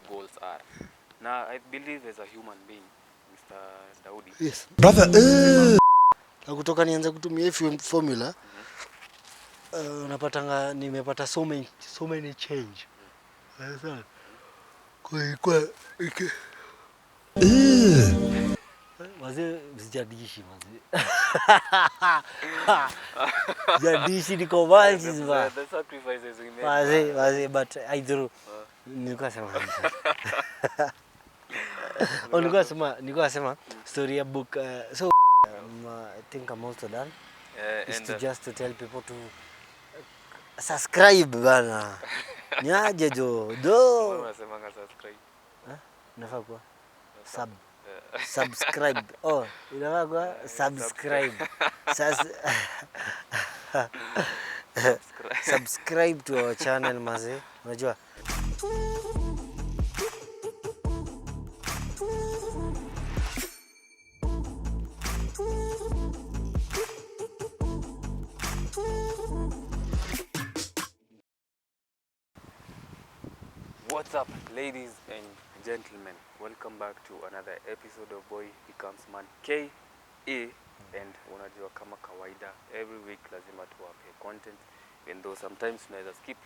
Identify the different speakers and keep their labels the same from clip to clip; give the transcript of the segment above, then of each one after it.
Speaker 1: Goals are. Now, I believe as a human being, Mr. Daudi.
Speaker 2: Yes. Brother, na kutoka nianze kutumia hii formula, unapatanga nimepata so many change. Sasa kwa wazee sijadishi wazee. Sijadishi niko wazi zima.
Speaker 1: The sacrifices we made.
Speaker 2: Wazee but I do. Nilikuwa sema story ya book so I think I'm also done. Just to tell people to subscribe bana. Nyaje jo.
Speaker 1: Unasema subscribe.
Speaker 2: Nafaa kwa subscribe. Oh, inafaa kwa subscribe. Subscribe to our channel maze. Unajua?
Speaker 1: What's up, ladies and gentlemen? Welcome back to another episode of Boy Becomes Man KE. And unajua kama kawaida, every week lazima tuwape content, even though sometimes tunaweza skip,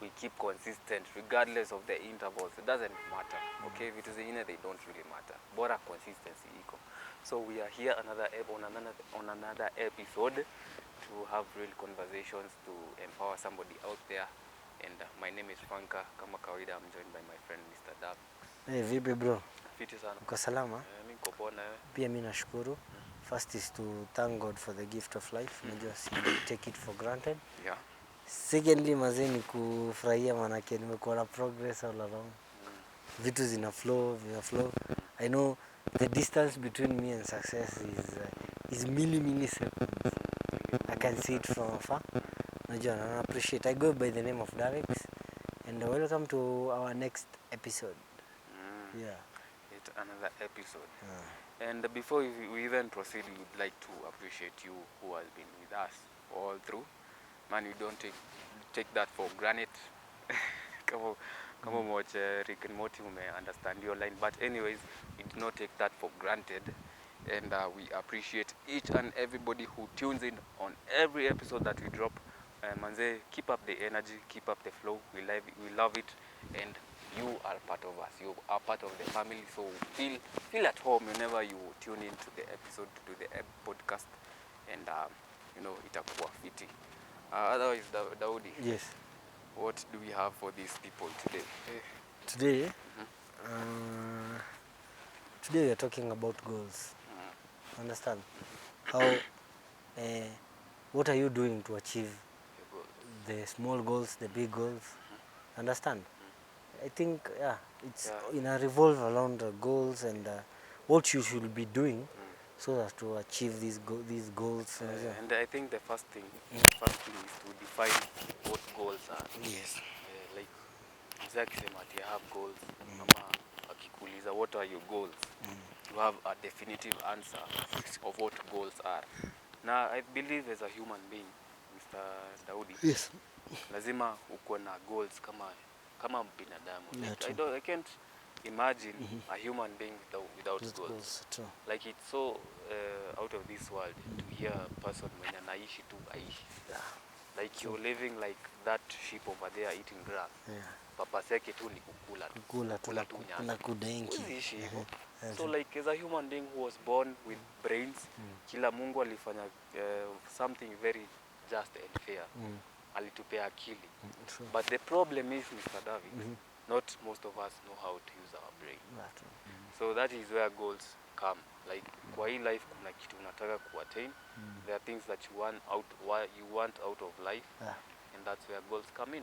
Speaker 1: we keep consistent regardless of the intervals. It doesn't matter, okay? Vitu zingine they don't really matter, bora consistency iko. So we are here on another episode to have real conversations to empower somebody out there. And my name is Franka. Kama kawaida, I'm joined by my friend Mr. Dab.
Speaker 2: Hey, vipi bro?
Speaker 1: Fiti sana.
Speaker 2: Uko salama?
Speaker 1: Mimi niko poa na wewe?
Speaker 2: Pia mimi nashukuru. First is to thank God for the gift of life. Unajua si take it for granted.
Speaker 1: Yeah.
Speaker 2: Secondly, mazeni kufurahia manake nimekuwa na progress all along. Vitu zina flow. I know the distance between me and success is milliseconds. I can see it from afar. Unajua na appreciate. I go by the name of Darex and welcome to our next episode. Yeah.
Speaker 1: It's another episode. And before we even proceed, we would like to appreciate you who has been with us all through. Man, we don't take that for granted. Come on, watch Rick and Morty, may understand your line. But anyways, we do not take that for granted. And we appreciate each and everybody who tunes in on every episode that we drop. Manze, keep up the energy, keep up the flow. We love it, and you are part of us. You are part of the family. So feel at home whenever you tune into the episode, to the podcast, and itakuwa fiti. Otherwise, Daudi.
Speaker 2: Yes.
Speaker 1: What do we have for these people today?
Speaker 2: Today, today we are talking about goals. Understand? How? What are you doing to achieve the small goals, the big goals? Understand? I think it's in a revolve around the goals and what you should be doing so as to achieve these goals.
Speaker 1: And I think the first thing is to define what goals are.
Speaker 2: Yes.
Speaker 1: Like exactly you have goals. Mama akikuuliza what are your goals? You have a definitive answer of what goals are. Now I believe as a human being, Mr. Daudi.
Speaker 2: Yes.
Speaker 1: Lazima uko na goals kama binadamu. Like, I can't imagine a human being without goals.
Speaker 2: True.
Speaker 1: Like it's so out of this world to hear a person mwenye anaishi tu aishi. Like you're living like that sheep over there eating grass. Papa yake tu ni kukula tu
Speaker 2: na kudenki.
Speaker 1: So like as a human being who was born with brains, kila Mungu alifanya something very just and fair. Alitupea akili. But the problem is, Mr. David, not most of us know how to use our brain. So that is where goals come. Like kwa hii life kuna kitu unataka kuattain. There are things that you want out of life, and that's where goals come in.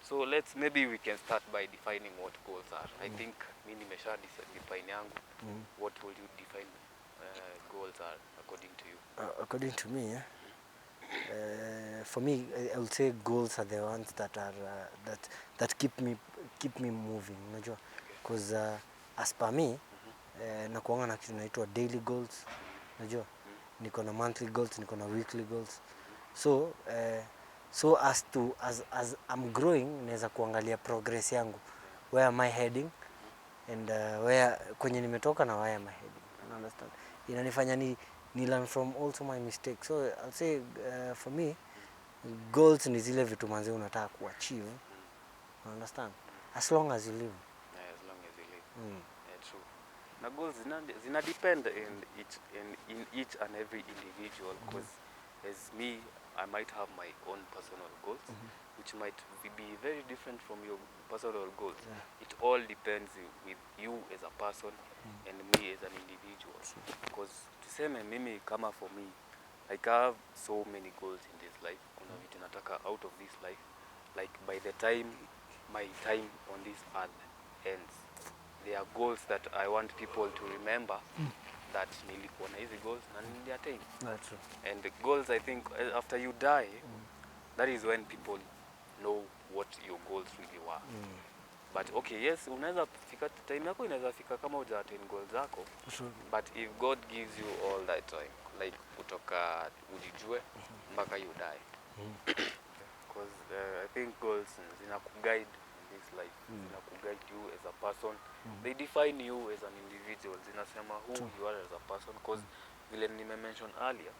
Speaker 1: So maybe we can start by defining what goals are. I think mimi nimesha define yangu. What will you define goals are according to you?
Speaker 2: According to me, for me, I would say goals are the ones that are that keep me moving, unajua? Because as per me, nakuanga na kitu inaitwa daily goals, unajua? Niko na monthly goals, niko na weekly goals. So So as I'm growing, naweza kuangalia progress yangu. Where am I heading? And where kwenye nimetoka na where am I heading? You understand? Inanifanya ni learn from also my mistakes. So I'll say for me, goals ni zile vitu manzi unataka kuachieve. You understand? As long as you live.
Speaker 1: Yeah, as long as you live. Yeah, true. Na goals zina depend in each and every individual, because as me, I might have my own personal goals, which might be very different from your personal goals.
Speaker 2: Yeah.
Speaker 1: It all depends with you as a person and me as an individual. Because tuseme mimi kama for me, like I have so many goals in this life. Kuna vitu nataka out of this life. Like by the time my time on this earth ends, there are goals that I want people to remember that nilikuwa na hizi goals na niliattain.
Speaker 2: That's true.
Speaker 1: And the goals, I think, after you die, that is when people know what your goals really were. But okay, yes, unaweza fika time yako inaweza fika kama huja-attain goals zako.
Speaker 2: Sure.
Speaker 1: But if God gives you all that time, like kutoka ujijue mpaka you die. Because I think goals zinakuguide in this life. Zinakuguide you as a person. They define you as an individual. Zinasema who you are as a person. Because vile nime-mention earlier,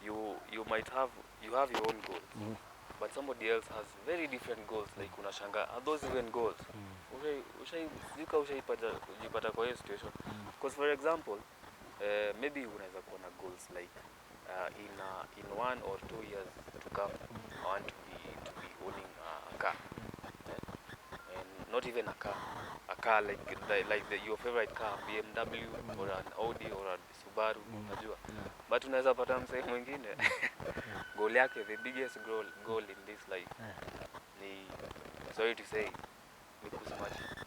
Speaker 1: you might have your own goals. But somebody else has very different goals. Like unashanga, are those even goals? Ushaipata kwa hiyo situation. Because for example, maybe unaweza kuwa na goals like in 1 or 2 years to come, I want to be owning a car. And not even a car like your favorite car, BMW or an Audi or a Subaru, unajua. But unaweza pata msee mwingine goal yake, the biggest goal in this life ni, sorry to say, ni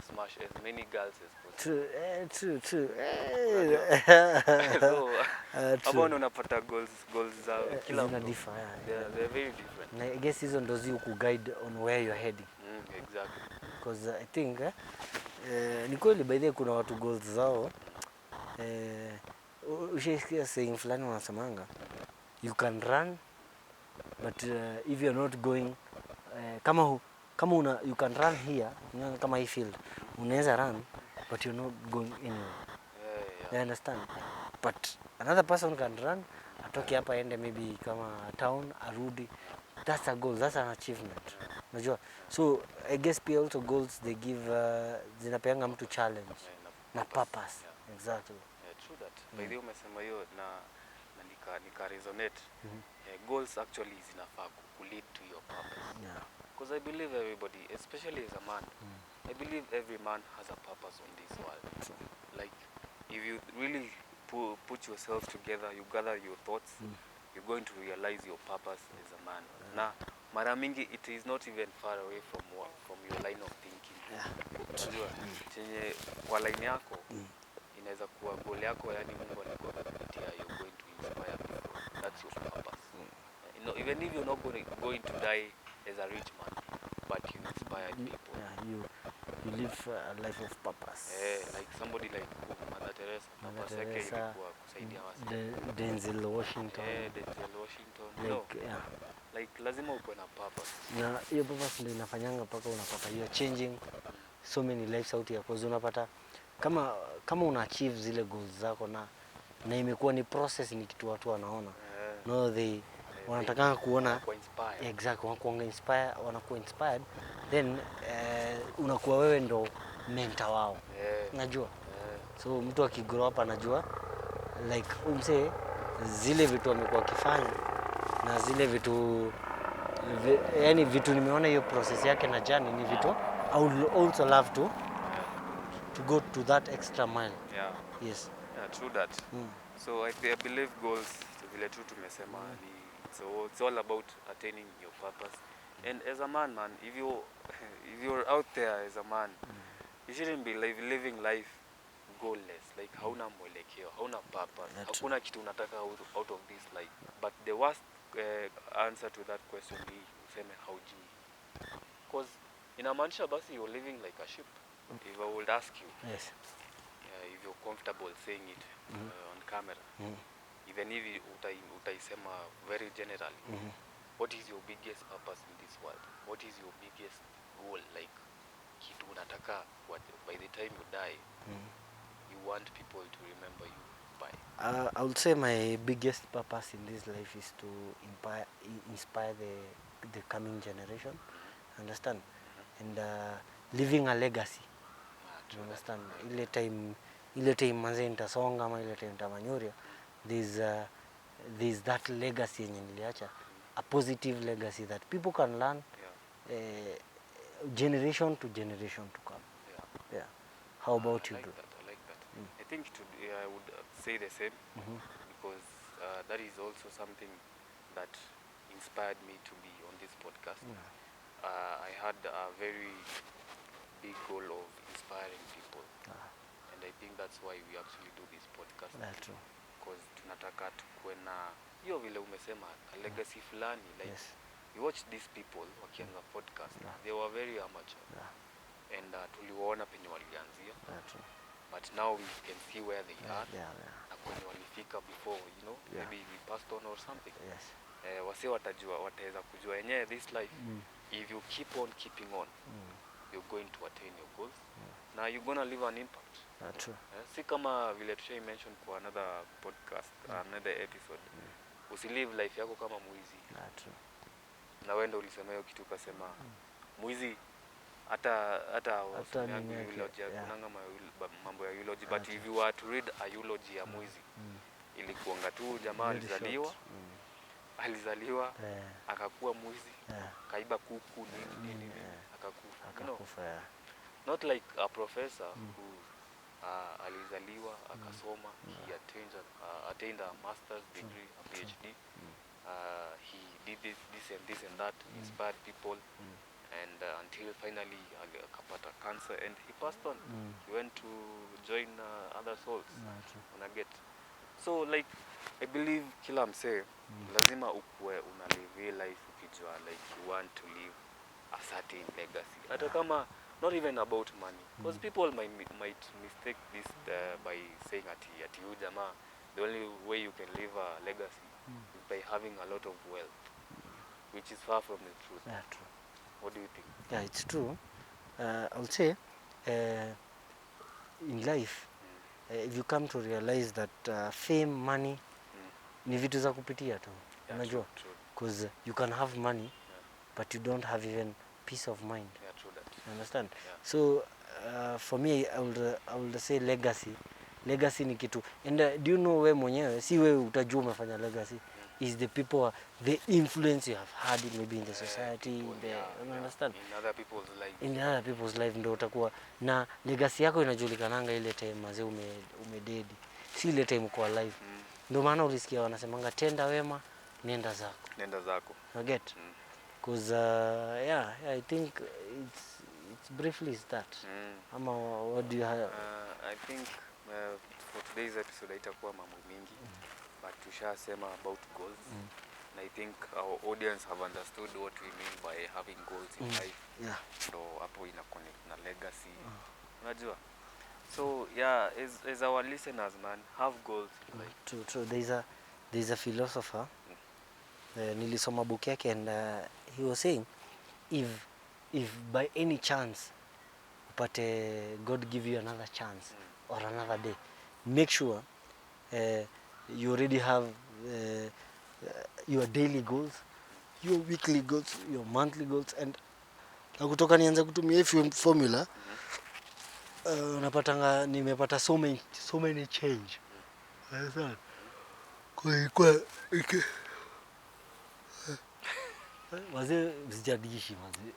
Speaker 1: smash as many girls as possible.
Speaker 2: True.
Speaker 1: So hapo unapata goals za kila mtu. They're very different.
Speaker 2: And I guess hizo ndo zi kuguide on where you're heading.
Speaker 1: Exactly.
Speaker 2: Because I think ni kweli by the way kuna watu goals zao ushaisikia saying fulani wanasemanga you can run but if you're not going kama you can run here, kama hii field unaweza run but you're not going anywhere. You understand? But another person can run, atoke hapa ende maybe kama town arudi. That's a goal, that's an achievement. Unajua? So I guess pia also goals they give zinapeanga mtu challenge na purpose. Exactly.
Speaker 1: Yeah, true that. By the way umesema hiyo na nika resonate. Goals actually zinafaa lead to your purpose.
Speaker 2: Yeah.
Speaker 1: Because I believe everybody, especially as a man, I believe every man has a purpose on this world. Like if you really put yourself together, you gather your thoughts, you're going to realize your purpose as a man. Na mara mingi it is not even far away from your line of thinking. Unajua chenye kwa line yako inaweza kuwa goal yako, yani Mungu alikuwa kupitia, you're going to inspire people. That's your purpose. Even if you're not going to die as a rich man, but you inspire people.
Speaker 2: Yeah, you live a life of purpose.
Speaker 1: Like somebody like Mother Teresa. Purpose yake ilikuwa kusaidia watu.
Speaker 2: Denzel Washington.
Speaker 1: Denzel Washington.
Speaker 2: Like,
Speaker 1: like lazima uko na purpose.
Speaker 2: Na hiyo purpose ndio inafanyanga mpaka unapata you're changing so many lives out here, because unapata kama una achieve zile goals zako na imekuwa ni process, ni kitu watu wanaona. No, they wanataka kuona exactly, wanakuwa inspired, then unakuwa wewe ndo mentor wao. Unajua? So mtu akigrow up anajua like umse zile vitu amekuwa akifanya na zile vitu yani vitu nimeona hiyo process yake na journey ni vitu I would also love to go to that extra mile.
Speaker 1: Yeah.
Speaker 2: Yes.
Speaker 1: Yeah, true that. So I believe goals vile tu tumesema ni it's all about attaining your purpose. And as a man, if you're out there as a man, you shouldn't be living life goalless. Like hauna mwelekeo, hauna purpose, hakuna kitu unataka out of this life. But the worst answer to that question ni useme haujui. Because inamaanisha basi you're living like a ship. If I would ask you,
Speaker 2: yes,
Speaker 1: if you're comfortable saying it on camera, even if utaisema very generally, what is your biggest purpose in this world? What is your biggest goal? Like kitu unataka by the time you die, you want people to remember you by?
Speaker 2: I would say my biggest purpose in this life is to inspire the coming generation. Understand? And leaving a legacy. You understand? Ile time manze nitasonga ama ile time nitamanyuria, there's that legacy yenye niliacha, a positive legacy that people can learn, generation to generation to come. Yeah. How about you?
Speaker 1: I like that. I think I would say the same, because that is also something that inspired me to be on this podcast. I had a very big goal of inspiring people, and I think that's why we actually do this podcast.
Speaker 2: That's true.
Speaker 1: Because tunataka tukue na hiyo vile umesema a legacy fulani, like you watch these people wakianza podcast, they were very amateur, and tuliwaona penye walianzia, but now we can see where they are, na kwenye walifika before, you know, maybe we passed on or something. Wase wataweza kujua yenyewe this life, if you keep on keeping on, you're going to attain your goals. Now you're going to leave an impact.
Speaker 2: True.
Speaker 1: Si kama vile tushai mention kwa another podcast, another episode, usilive life yako kama mwizi.
Speaker 2: True.
Speaker 1: Na wendo ulisema hiyo kitu ukasema mwizi hata yangu eulogy, kunanga mambo ya eulogy, but if you were to read a eulogy ya mwizi, ilikuanga tu jamaa alizaliwa akakuwa mwizi, kaiba kuku nini akakufa. Not like a professor who alizaliwa akasoma, he attained a master's degree, a PhD, he did this and that, inspired people, and until finally akapata cancer and he passed on. He went to join other souls. Unaget? So like I believe kila msee lazima ukue una live life ukijua like you want to leave a certain legacy. Hata kama not even about money, because people might mistake this by saying at you jamaa, the only way you can leave a legacy is by having a lot of wealth, which is far from the truth.
Speaker 2: Yeah, true.
Speaker 1: What do you think?
Speaker 2: Yeah, it's true. I would say in life, if you come to realize that fame, money, ni vitu za kupitia tu. Unajua? Because you can have money, but you don't have even peace of mind.
Speaker 1: Yeah, true that.
Speaker 2: You understand? So for me, I would say legacy. Legacy ni kitu. And do you know we mwenyewe, si wewe utajua umefanya legacy, is the people, the influence you have had maybe in the society, you understand?
Speaker 1: In other people's life.
Speaker 2: In other people's life ndio utakuwa na legacy yako inajulikananga ile time mazee umededi. Si ile time uko alive. Ndio maana ulisikia wanasemanga tenda wema nenda zako.
Speaker 1: Nenda zako.
Speaker 2: You get? Because I think it's briefly is that. Ama what do you have?
Speaker 1: I think for today's episode itakuwa mambo mingi, but tushasema about goals. And I think our audience have understood what we mean by having goals in life. So hapo ina connect na legacy. Unajua? So as our listeners, man, have goals in life.
Speaker 2: True. There's a philosopher. Nilisoma book yake, and he was saying if by any chance upate God give you another chance or another day, make sure you already have your daily goals, your weekly goals, your monthly goals, and kutoka nianza kutumia hii formula unapatanga nimepata so many change. Kwa wazee sijadishi mazee.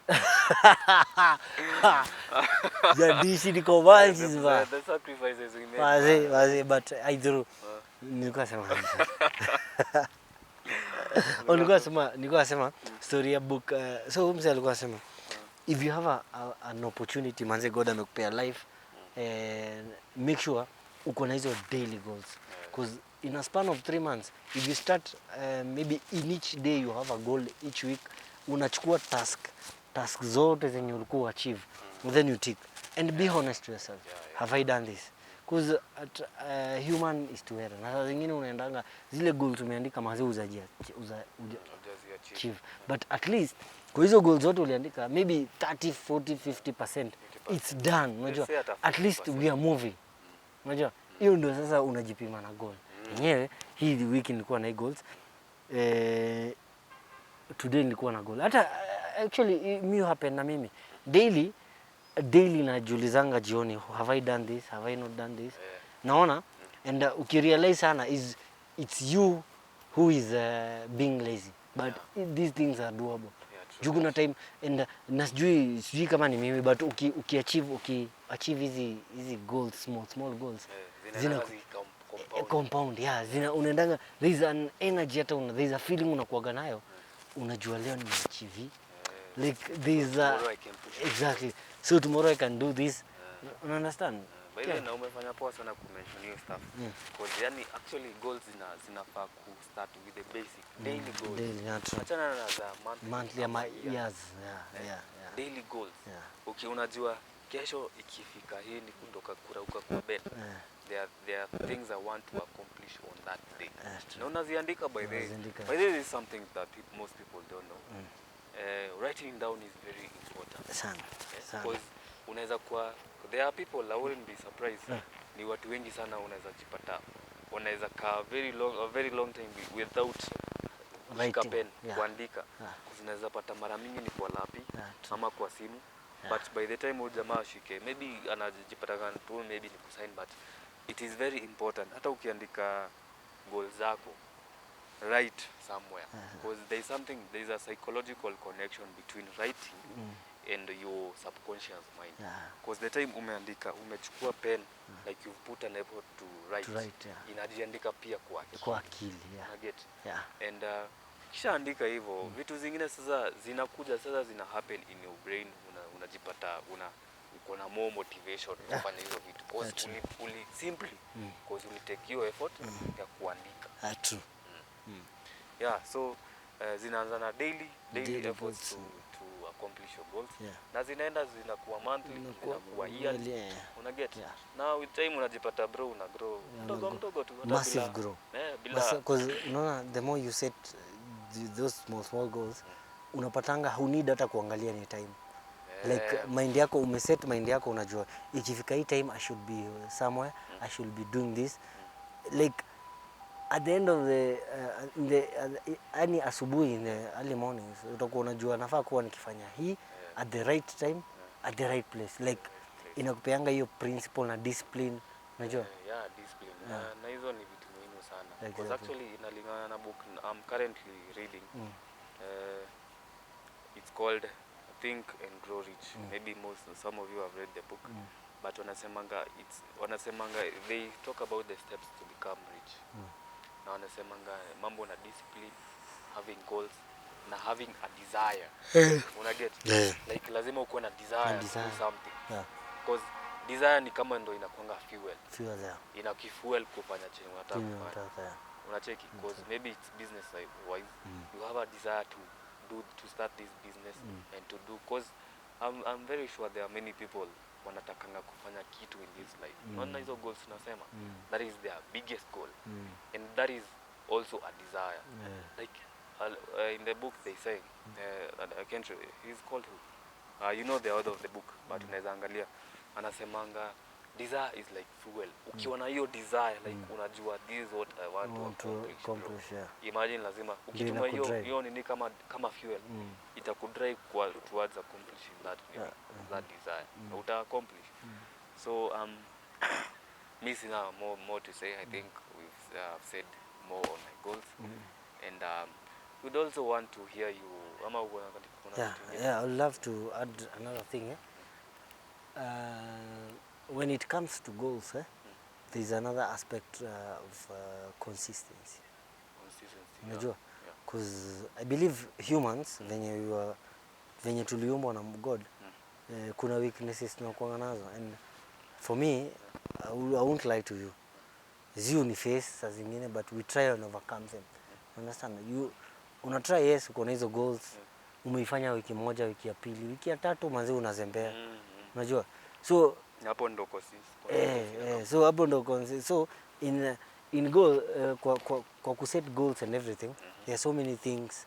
Speaker 2: Sijadishi niko wazi zima.
Speaker 1: The sacrifices we made.
Speaker 2: Wazee but I do. Nilikuwa sema story ya book. So mzee alikuwa sema if you have an opportunity manze, God amekupea life, make sure uko na hizo daily goals, because in a span of 3 months, if you start maybe in each day you have a goal, each week unachukua task zote zenye ulikuwa achieve, then you tick and be honest to yourself. Have I done this? Because human is to err. Na saa zingine unaendanga zile goals umeandika mazi
Speaker 1: umeachieve.
Speaker 2: But at least kwa hizo goals zote uliandika maybe 30 40 50% it's done, unajua. At least we are moving, unajua. Hiyo ndio sasa unajipima na goal yenyewe. Hii wiki nilikuwa na goals, today nilikuwa na goal. Hata actually me happen na mimi daily najiulizanga jioni, have I done this, have I not done this? Naona and ukirealize sana it's you who is being lazy, but these things are doable. Juu kuna time and sijui kama ni mimi, but ukiachieve hizi goals, small goals, zina compound, unaendanga, there is an energy, hata there is a feeling unakuaga nayo, unajua leo nimeachieve, like there is exactly, so tomorrow I can do this. You understand?
Speaker 1: By the way, na umefanya poa sana kumention hiyo stuff. Because yani actually goals zinafaa ku start with the basic daily goals. Achana na za
Speaker 2: monthly ama years.
Speaker 1: Daily goals. Okay, unajua kesho ikifika hii ni kutoka kurauka kwa bed. There are things I want to accomplish on that day. Na unaziandika by the way. By the way, this is something that most people don't know. Writing down is very important.
Speaker 2: Sana.
Speaker 1: Because unaweza kuwa, there are people, I wouldn't be surprised, ni watu wengi sana unaweza jipata, unaweza kaa a very long time without pen kuandika. Unaweza pata mara mingi ni kwa lapi ama kwa simu, but by the time huyo jamaa ashike, maybe anajipata kan tu maybe ni kusign, but it is very important. Hata ukiandika goals zako, write somewhere, because there is a psychological connection between writing and your subconscious mind. Because the time umeandika, umechukua pen, like you've put an effort to write, inajiandika pia kwa akili. Get? And kisha andika hivyo, vitu zingine sasa zinakuja, sasa zina happen in your brain, unajipata uko na more motivation kufanya hizo vitu, because simply because uli take your effort ya kuandika.
Speaker 2: True.
Speaker 1: So zinaanza na daily efforts to accomplish your goals. Na zinaenda zinakuwa monthly, zinakuwa yearly. Una get? Now with time unajipata bro una grow mdogo tu,
Speaker 2: massive grow. Because the more you set those small goals, unapatanga need hata kuangalia ni time. Like mind yako, umeset mind yako, unajua ikifika hii time I should be somewhere, I should be doing this. Like at the end of the asubuhi, in the early mornings, utakuwa unajua nafaa kuwa nikifanya hii at the right time, at the right place. Like inakupeanga hiyo principle na discipline, unajua?
Speaker 1: Discipline. Na hizo ni vitu muhimu sana. Because actually inalingana na book I'm currently reading. It's called Think and Grow Rich. Maybe some of you have read the book. But wanasemanga they talk about the steps to become rich. Na wanasemanga mambo na discipline, having goals na having a desire. Una get? Like lazima uko na desire to do something. Because desire ni kama ndo inakuanga fuel. Inakifuel kufanya chenye unataka kufanya. Unacheki? Because maybe it's business wise, you have a desire to start this business and to do, because I'm very sure there are many people wanatakanga kufanya kitu in this life. Naona hizo goals tunasema, that is their biggest goal, and that is also a desire. Like in the book they say, I can't, he's called who? You know the author of the book, but unaweza angalia, anasemanga desire is like fuel. Ukiwa na hiyo desire, like unajua this is what I want to accomplish. Imagine lazima ukituma hiyo nini kama fuel, itakudrive towards accomplishing that desire. Uta accomplish. So me sina more to say. I think we've said more on my goals, and we'd also want to hear you.
Speaker 2: I would love to add another thing. When it comes to goals, there's another aspect of consistency. Unajua? Because I believe humans, venye tuliumbwa na God, kuna weaknesses tunakuwa nazo, and for me, I won't lie to you. Ziu ni face saa zingine, but we try and overcome them. Understand? Una try, yes, uko na hizo goals, umeifanya wiki moja, wiki ya pili, wiki ya tatu manzi unazembea. Unajua? So
Speaker 1: hapo ndo consistent.
Speaker 2: So hapo ndo consistent. So in goal, kwa kuset goals and everything, there are so many things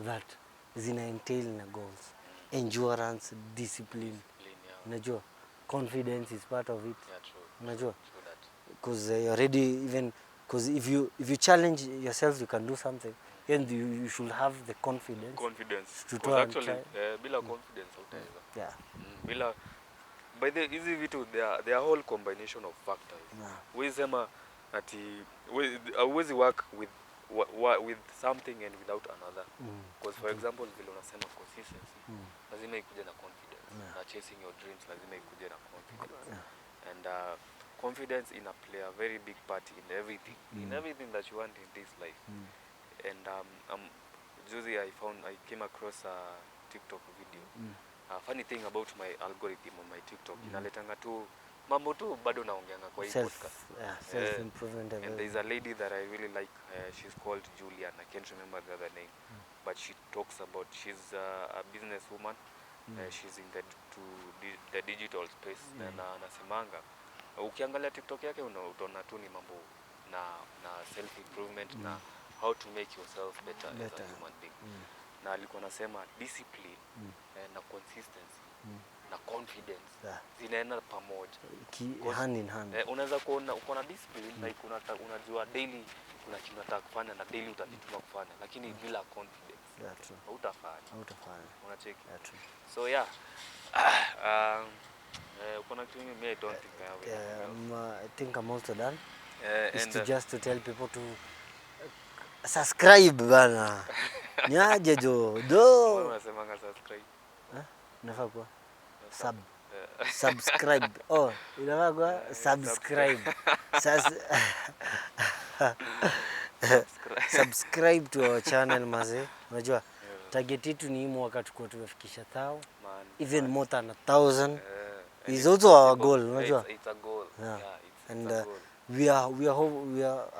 Speaker 2: that zina entail na goals. Endurance, discipline.
Speaker 1: Yeah.
Speaker 2: Unajua, confidence is part of it.
Speaker 1: Yeah, true.
Speaker 2: Unajua,
Speaker 1: True that.
Speaker 2: because you're already even, because if you challenge yourself, you can do something. And you should have the confidence. To
Speaker 1: Because
Speaker 2: try and
Speaker 1: actually,
Speaker 2: try.
Speaker 1: bila confidence utaweza.
Speaker 2: Yeah.
Speaker 1: Bila by the easy vitu, they are whole combination of factors. Huwezi sema ati huwezi work with something and without another. Because for example, vile unasema consistency, lazima ikuje na confidence. Na chasing your dreams lazima ikuje na confidence. And confidence play a very big part in everything. In everything that you want in this life. And Juzi I came across a TikTok video. Funny thing about my algorithm on my TikTok, inaletanga tu mambo tu bado naongeanga kwa hii podcast.
Speaker 2: Self improvement.
Speaker 1: And there's a lady that I really like, she's called Julian, I can't remember the other name, but she talks about, she's a businesswoman. She's in the digital space. Na anasemanga ukiangalia TikTok yake utaona tu ni mambo na self improvement na how to make yourself better as a human being. Na alikuwa anasema discipline na consistency na confidence zinaenda pamoja,
Speaker 2: hand in hand.
Speaker 1: Unaweza kuona uko na discipline like unajua daily kuna kitu unataka kufanya na daily utajituma kufanya, lakini bila confidence hautafanya. Unacheki? So yeah, uko na kitu mimi I don't think I have.
Speaker 2: I think I'm also done.
Speaker 1: And
Speaker 2: just to tell people to subscribe bana. Nyaje jo do.
Speaker 1: Unasemanga subscribe.
Speaker 2: Nafaa kwa subscribe. Oh, inafaa kwa subscribe. Subscribe to our channel maze. Unajua target yetu ni mwaka tukua tumefikisha 1000. Even more than 1000. Is also our goal, unajua.
Speaker 1: It's a goal. Yeah,
Speaker 2: and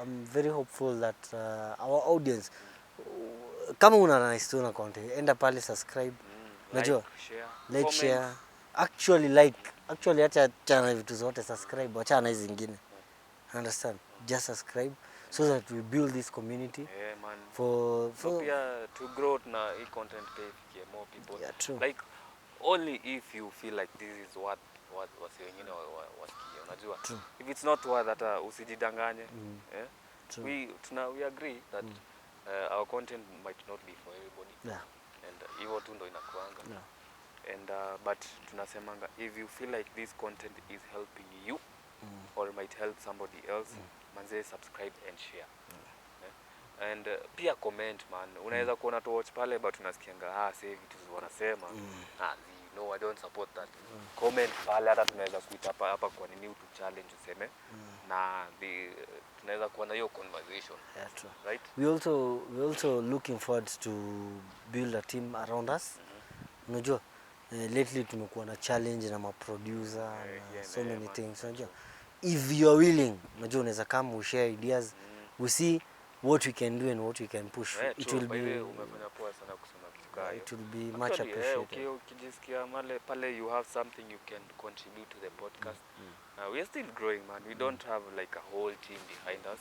Speaker 2: I'm very hopeful that our audience, kama una nice tuna content, enda pale subscribe, unajua, like share, actually acha channel vitu zote subscribe, acha na hizo zingine, understand, just subscribe so that we build this community.
Speaker 1: Man.
Speaker 2: For
Speaker 1: to grow na hii content page, more people.
Speaker 2: Yeah, true.
Speaker 1: Like only if you feel like this is what wasi wengine wasikia, unajua. If it's not worth that, usijidanganye. We agree that our content might not be for everybody. And hivyo tu ndo inakuanga. And but tunasemanga if you feel like this content is helping you or might help somebody else, manze subscribe and share. And pia comment man, unaweza kuona tu watch pale but unasikianga sasa vitu wanasema no, I don't support that. Comment pale, hata tunaweza kuita hapa kwa nini utu challenge useme na tunaweza kuwa na hiyo conversation. Right?
Speaker 2: We also looking forward to build a team around us. Unajua lately tumekuwa na challenge na producer na so many things, unajua. If you are willing, unajua unaweza come we share ideas, we see what we can do and what we can push. It will be
Speaker 1: umefanya poa sana kusema kitu kama hiyo.
Speaker 2: It will be much appreciated.
Speaker 1: Ukijisikia pale you have something you can contribute to the podcast. We are still growing man. We don't have like a whole team behind us,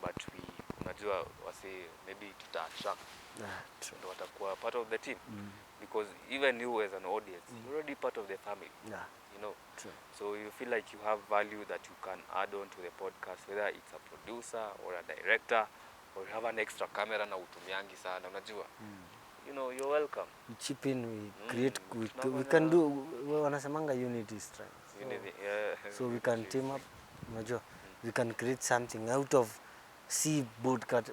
Speaker 1: but we unajua wasi maybe tuta attract ndo watakuwa part of the team. Because even you as an audience, you're already part of the family. You know. So you feel like you have value that you can add on to the podcast, whether it's a producer or a director or you have an extra camera na utumiangi sana, unajua. You know, you're welcome.
Speaker 2: We chip in, we create, we can do, wanasemanga unity strength.
Speaker 1: Unity,
Speaker 2: so we can team up, unajua. We can create something out of podcast.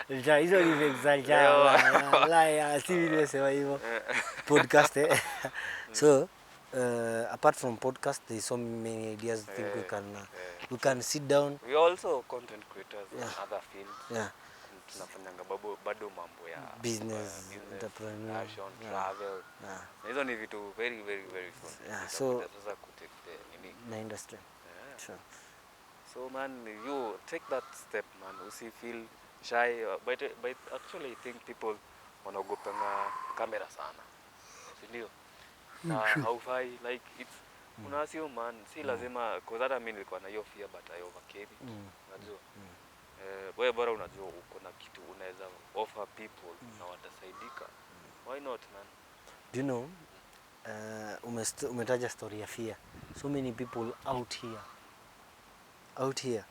Speaker 2: Hizo ni exaggerate. La, si vile sema hivyo. Podcast. So apart from podcast, there's so many ideas I think we can sit down.
Speaker 1: We also content creators in other fields. Tunafanyanga bado mambo ya
Speaker 2: business, entrepreneur,
Speaker 1: fashion, travel. Hizo ni vitu very very very fun.
Speaker 2: So
Speaker 1: sasa kutake the
Speaker 2: industry. Sure.
Speaker 1: So man, you take that step man. Usi feel shy, but actually I think people wanagopanga kamera sana. Ndio. Na haufai like it's unasio man, si lazima cause hata mimi nilikuwa na hiyo fear but I overcame it. Unajua. wewe bora unajua uko na kitu unaweza offer people na watasaidika. Why not, man?
Speaker 2: Do you know, umetaja story ya fear. So many people out here,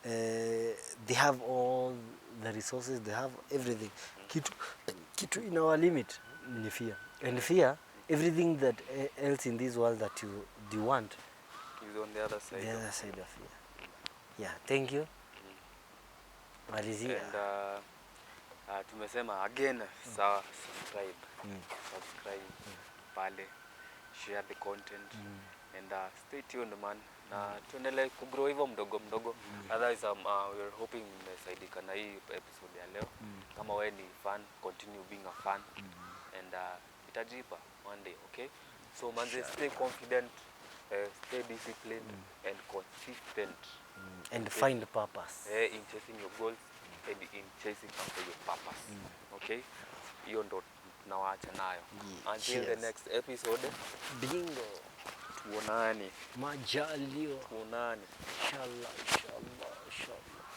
Speaker 2: they have all the resources, they have everything. Kitu in our limit ni fear. And fear, everything that else in this world that you want
Speaker 1: is on the other side.
Speaker 2: The other side of fear. Yeah, thank you. Malizia.
Speaker 1: And tumesema again, subscribe. Subscribe pale, share the content and stay tuned, man. Na tuendelee kugrow hivyo mdogo mdogo. Otherwise we're hoping mmesaidika na hii episode ya leo. Kama wewe ni fan, continue being a fan and itajipa one day, okay? So manze, stay confident, stay disciplined and consistent
Speaker 2: and find purpose
Speaker 1: in chasing your goals and in chasing after your purpose. Okay? Hiyo ndo tunawaacha nayo. Until the next episode.
Speaker 2: Bingo.
Speaker 1: Tuonane.
Speaker 2: Majalio.
Speaker 1: Tuonane.
Speaker 2: Inshallah, inshallah, inshallah.